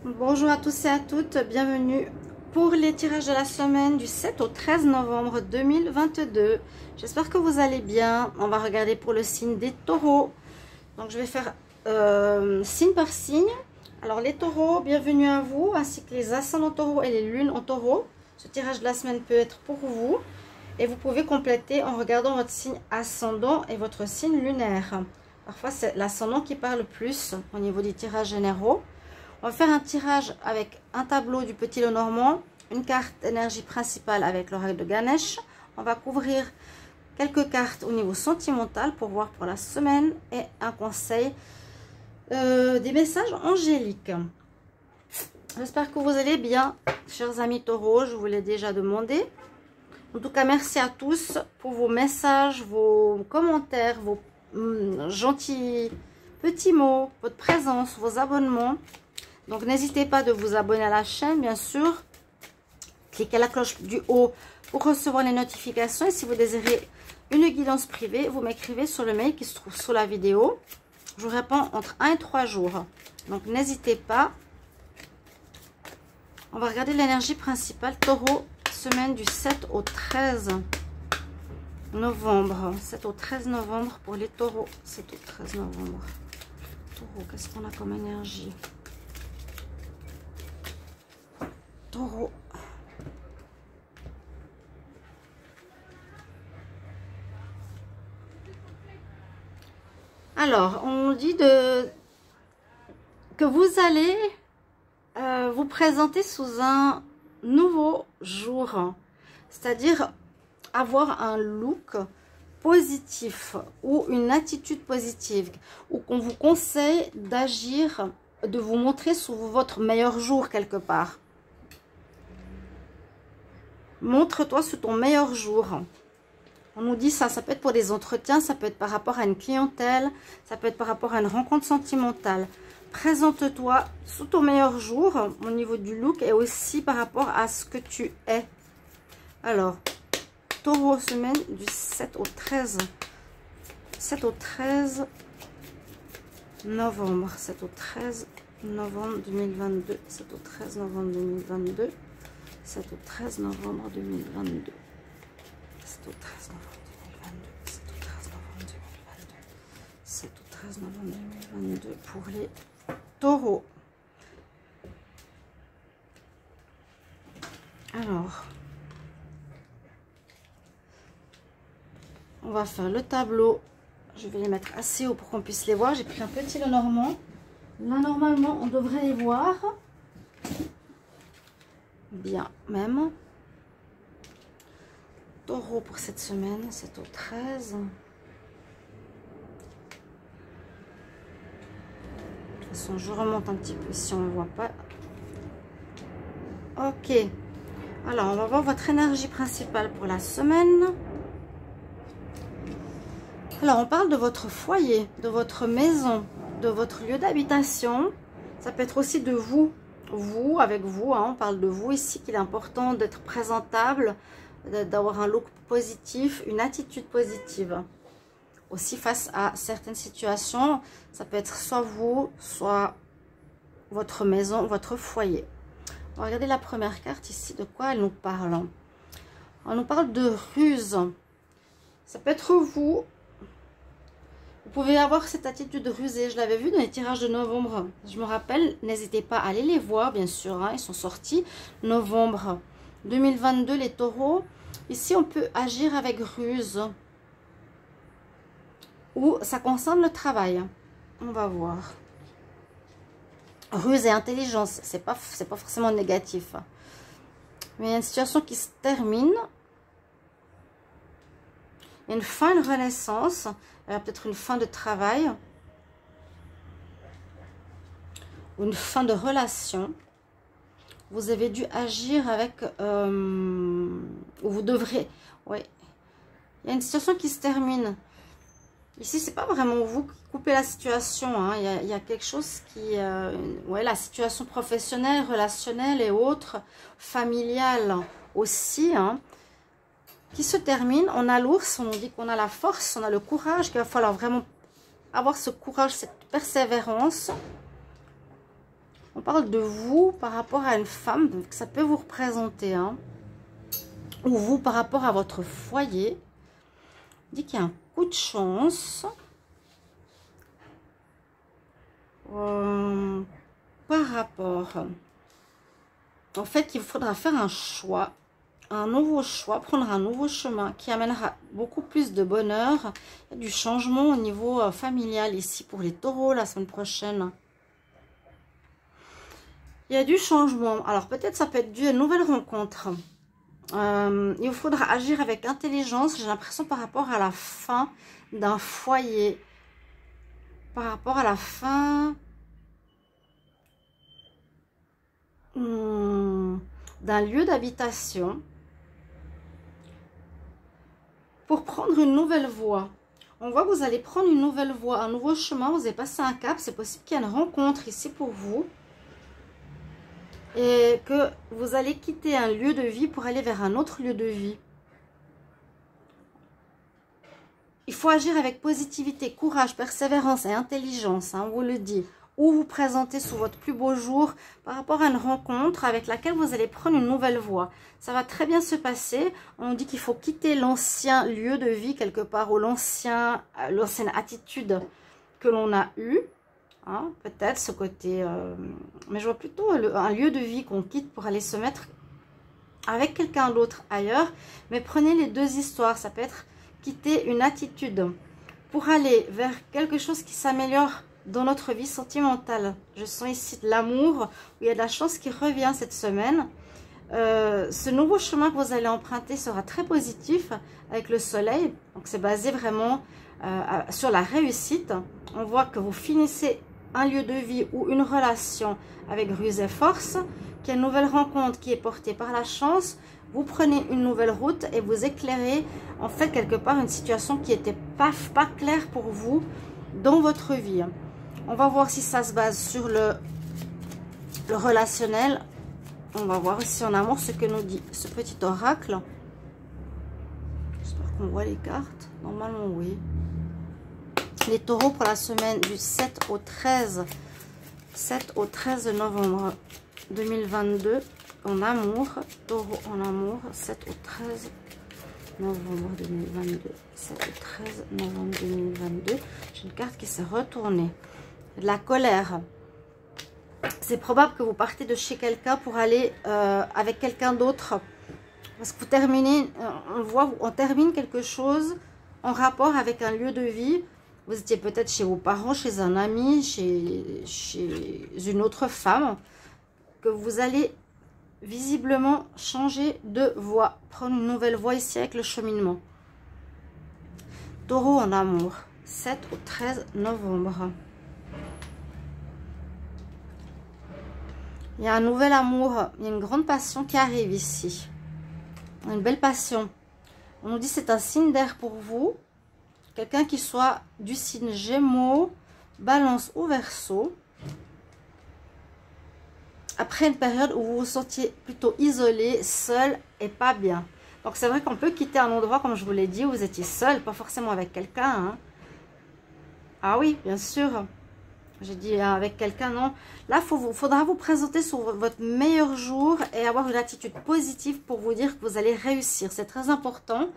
Bonjour à tous et à toutes, bienvenue pour les tirages de la semaine du 7 au 13 novembre 2022. J'espère que vous allez bien. On va regarder pour le signe des taureaux. Donc je vais faire signe par signe. Alors les taureaux, bienvenue à vous, ainsi que les ascendants taureaux et les lunes en taureau. Ce tirage de la semaine peut être pour vous. Et vous pouvez compléter en regardant votre signe ascendant et votre signe lunaire. Parfois c'est l'ascendant qui parle plus au niveau des tirages généraux. On va faire un tirage avec un tableau du Petit Lenormand, une carte énergie principale avec l'oracle de Ganesh. On va couvrir quelques cartes au niveau sentimental pour voir pour la semaine et un conseil des messages angéliques. J'espère que vous allez bien, chers amis taureaux, je vous l'ai déjà demandé. En tout cas, merci à tous pour vos messages, vos commentaires, vos gentils petits mots, votre présence, vos abonnements. Donc, n'hésitez pas de vous abonner à la chaîne, bien sûr. Cliquez la cloche du haut pour recevoir les notifications. Et si vous désirez une guidance privée, vous m'écrivez sur le mail qui se trouve sous la vidéo. Je vous réponds entre 1 et 3 jours. Donc, n'hésitez pas. On va regarder l'énergie principale. Taureau, semaine du 7 au 13 novembre. 7 au 13 novembre pour les taureaux. 7 au 13 novembre. Taureau, qu'est-ce qu'on a comme énergie ? Taureau. Alors, on dit que vous allez vous présenter sous un nouveau jour, c'est-à-dire avoir un look positif ou une attitude positive, ou qu'on vous conseille d'agir, de vous montrer sous votre meilleur jour quelque part. Montre-toi sous ton meilleur jour. On nous dit ça, ça peut être pour des entretiens, ça peut être par rapport à une clientèle, ça peut être par rapport à une rencontre sentimentale. Présente-toi sous ton meilleur jour au niveau du look et aussi par rapport à ce que tu es. Alors, taureau, semaine du 7 au 13. 7 au 13 novembre. 7 au 13 novembre 2022. 7 au 13 novembre 2022. 7 au 13 novembre 2022. 7 au 13 novembre 2022. 7 au 13 novembre 2022. 7 au 13 novembre 2022 pour les taureaux. Alors, on va faire le tableau. Je vais les mettre assez haut pour qu'on puisse les voir. J'ai pris un petit Lenormand. Là, normalement, on devrait les voir. Bien, même. Taureau pour cette semaine, c'est au 13. De toute façon, je remonte un petit peu si on ne voit pas. Ok. Alors, on va voir votre énergie principale pour la semaine. Alors, on parle de votre foyer, de votre maison, de votre lieu d'habitation. Ça peut être aussi de vous. Vous, avec vous, hein, on parle de vous ici, qu'il est important d'être présentable, d'avoir un look positif, une attitude positive. Aussi face à certaines situations, ça peut être soit vous, soit votre maison, votre foyer. On va regarder la première carte ici, de quoi elle nous parle. On nous parle de ruse. Ça peut être vous. Vous pouvez avoir cette attitude rusée. Je l'avais vu dans les tirages de novembre. Je me rappelle, n'hésitez pas à aller les voir, bien sûr. Hein, ils sont sortis novembre 2022, les taureaux. Ici, on peut agir avec ruse. Ou ça concerne le travail. On va voir. Ruse et intelligence, c'est pas forcément négatif. Mais il y a une situation qui se termine. Il y a une fin de renaissance. Il y a peut-être une fin de travail. Ou une fin de relation. Vous avez dû agir avec... ou vous devrez... Oui. Il y a une situation qui se termine. Ici, c'est pas vraiment vous qui coupez la situation. Hein. Il y a quelque chose qui... ouais, la situation professionnelle, relationnelle et autres, familiale aussi, hein, qui se termine. On a l'ours, on nous dit qu'on a la force, on a le courage, qu'il va falloir vraiment avoir ce courage, cette persévérance. On parle de vous par rapport à une femme, donc ça peut vous représenter, hein. Ou vous par rapport à votre foyer. On dit qu'il y a un coup de chance. Par rapport, en fait, il faudra faire un choix, un nouveau choix, prendre un nouveau chemin qui amènera beaucoup plus de bonheur. Il y a du changement au niveau familial ici pour les taureaux la semaine prochaine. Il y a du changement. Alors peut-être ça peut être dû à une nouvelle rencontre. Il vous faudra agir avec intelligence, j'ai l'impression, par rapport à la fin d'un foyer. Par rapport à la fin d'un lieu d'habitation. Pour prendre une nouvelle voie. On voit que vous allez prendre une nouvelle voie, un nouveau chemin. Vous avez passé un cap. C'est possible qu'il y ait une rencontre ici pour vous. Et que vous allez quitter un lieu de vie pour aller vers un autre lieu de vie. Il faut agir avec positivité, courage, persévérance et intelligence, hein, on vous le dit. Ou vous présenter sous votre plus beau jour par rapport à une rencontre avec laquelle vous allez prendre une nouvelle voie. Ça va très bien se passer. On dit qu'il faut quitter l'ancien lieu de vie quelque part, ou l'ancienne attitude que l'on a eue. Hein, peut-être ce côté... mais je vois plutôt un lieu de vie qu'on quitte pour aller se mettre avec quelqu'un d'autre ailleurs. Mais prenez les deux histoires. Ça peut être quitter une attitude pour aller vers quelque chose qui s'améliore dans notre vie sentimentale. Je sens ici de l'amour, où il y a de la chance qui revient cette semaine. Ce nouveau chemin que vous allez emprunter sera très positif avec le soleil. Donc c'est basé vraiment sur la réussite. On voit que vous finissez un lieu de vie ou une relation avec ruse et force, qu'il y a une nouvelle rencontre qui est portée par la chance. Vous prenez une nouvelle route et vous éclairez en fait quelque part une situation qui n'était pas claire pour vous dans votre vie. On va voir si ça se base sur le relationnel. On va voir ici en amour ce que nous dit ce petit oracle. J'espère qu'on voit les cartes. Normalement oui. Les taureaux pour la semaine du 7 au 13 novembre 2022. En amour, taureau en amour, 7 au 13 novembre 2022. 7 au 13 novembre 2022. J'ai une carte qui s'est retournée. De la colère. C'est probable que vous partez de chez quelqu'un pour aller avec quelqu'un d'autre. Parce que vous terminez, on termine quelque chose en rapport avec un lieu de vie. Vous étiez peut-être chez vos parents, chez un ami, chez une autre femme. Que vous allez visiblement changer de voie, prendre une nouvelle voie ici avec le cheminement. Taureau en amour, 7 au 13 novembre. Il y a un nouvel amour, il y a une grande passion qui arrive ici. Une belle passion. On nous dit c'est un signe d'air pour vous. Quelqu'un qui soit du signe Gémeaux, Balance ou Verseau. Après une période où vous vous sentiez plutôt isolé, seul et pas bien. Donc c'est vrai qu'on peut quitter un endroit, comme je vous l'ai dit, où vous étiez seul, pas forcément avec quelqu'un. Hein. Ah oui, bien sûr. J'ai dit avec quelqu'un, non. Là, faudra vous présenter sur votre meilleur jour et avoir une attitude positive pour vous dire que vous allez réussir. C'est très important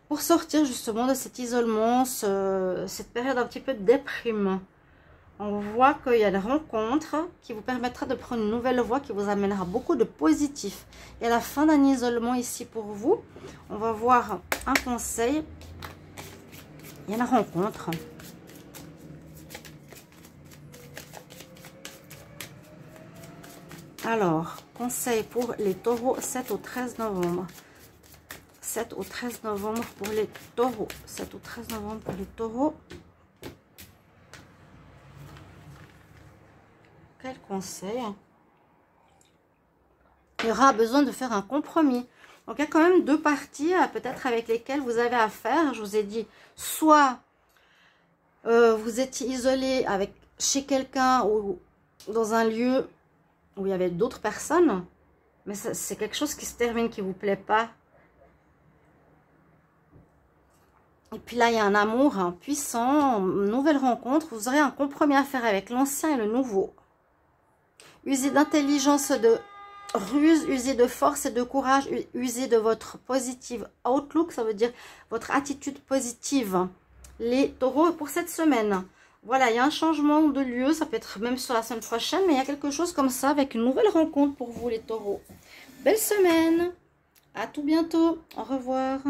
pour sortir justement de cet isolement, cette période un petit peu de déprime. On voit qu'il y a une rencontre qui vous permettra de prendre une nouvelle voie qui vous amènera beaucoup de positif. Et à la fin d'un isolement ici pour vous, on va voir un conseil. Il y a une rencontre. Alors, conseil pour les taureaux 7 au 13 novembre. 7 au 13 novembre pour les taureaux. 7 au 13 novembre pour les taureaux. Quel conseil? Il y aura besoin de faire un compromis. Donc, il y a quand même deux parties peut-être avec lesquelles vous avez affaire. Je vous ai dit, soit vous étiez isolé chez quelqu'un ou dans un lieu où il y avait d'autres personnes, mais c'est quelque chose qui se termine, qui ne vous plaît pas. Et puis là, il y a un amour puissant, une nouvelle rencontre. Vous aurez un compromis à faire avec l'ancien et le nouveau. Usez d'intelligence, de ruse, usez de force et de courage, usez de votre positive outlook, ça veut dire votre attitude positive. Les taureaux pour cette semaine. Voilà, il y a un changement de lieu, ça peut être même sur la semaine prochaine, mais il y a quelque chose comme ça avec une nouvelle rencontre pour vous les taureaux. Belle semaine, à tout bientôt, au revoir.